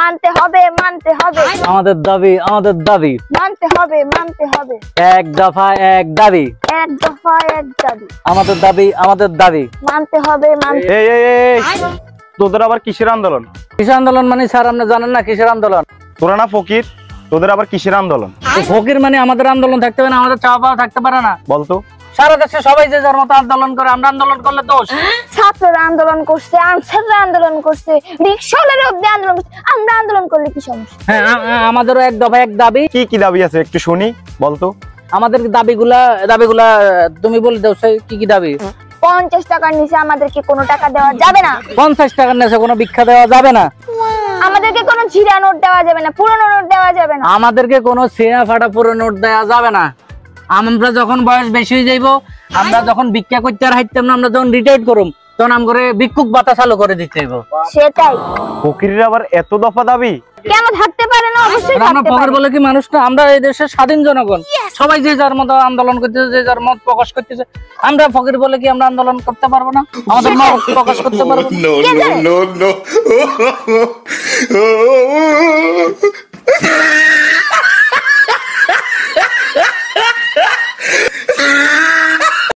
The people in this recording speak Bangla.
মানতে হবে মানতে হবে আমাদের দাবি মানতে হবে মানতে হবে এক দফা এক দাবি এক দফা এক দাবি আমাদের দাবি মানতে হবে মানতে এই তোদের আবার কিসের আন্দোলন? কিসের আন্দোলন মানে স্যার আপনি জানেন না কিসের আন্দোলন? তোরা না ফকির, তোদের আবার কিসের আন্দোলন? ফকির মানে আমাদের আন্দোলন থাকতে পারে না, আমাদের চাওয়া পাওয়া থাকতে পারে না? বলতো। সারা দেশে সবাই যে যার মতো আন্দোলন করে, আমরা আন্দোলন করলে দোষ? ছাত্ররা আন্দোলন করছে, আনসাররা আন্দোলন করছে, রিকশাওয়ালারা অব্দি আন্দোলন করছে, আমরা আন্দোলন করলে কি সমস্যা? হ্যাঁ, আমাদেরও এক দফা এক দাবি। কি দাবি আছে একটু শুনি, বলতো। আমাদের দাবিগুলা তুমি বলে দাও, কি দাবি? 50 টাকার নিচে আমাদেরকে কোনো টাকা দেওয়া যাবে না। 50 টাকার নিচে কোনো ভিক্ষা দেওয়া যাবে না। আমাদেরকে কোনো ছিঁড়া নোট দেওয়া যাবে না, পুরনো নোট দেওয়া যাবে না। আমাদেরকে কোনো ছিঁড়া ফাটা পুরো নোট দেওয়া যাবে না। আমরা যখন বয়স বেশি হয়ে যাইবো, আমরা যখন ভিক্ষা করতে আর হাইতাম না, আমরা যখন রিটায়ার্ড করুম, তখন আম করে ভিক্ষুক ভাতা চালু করে দিতে হইব। সেটাই। ফকিরের আবার এত দফা দাবি? কেন থাকতে পারে না? অবশ্যই আমরা থাকতে ফকির পারে। বলে কি মানুষ না? আমরা এই দেশের স্বাধীন জনগণ, সবাই যে যার মতো আন্দোলন করতেছে, যে যার মত প্রকাশ করতেছে। আমরা ফকির বলে কি আমরা আন্দোলন করতে পারবো না? আমাদের মত প্রকাশ করতে পারবো না? কে জানে?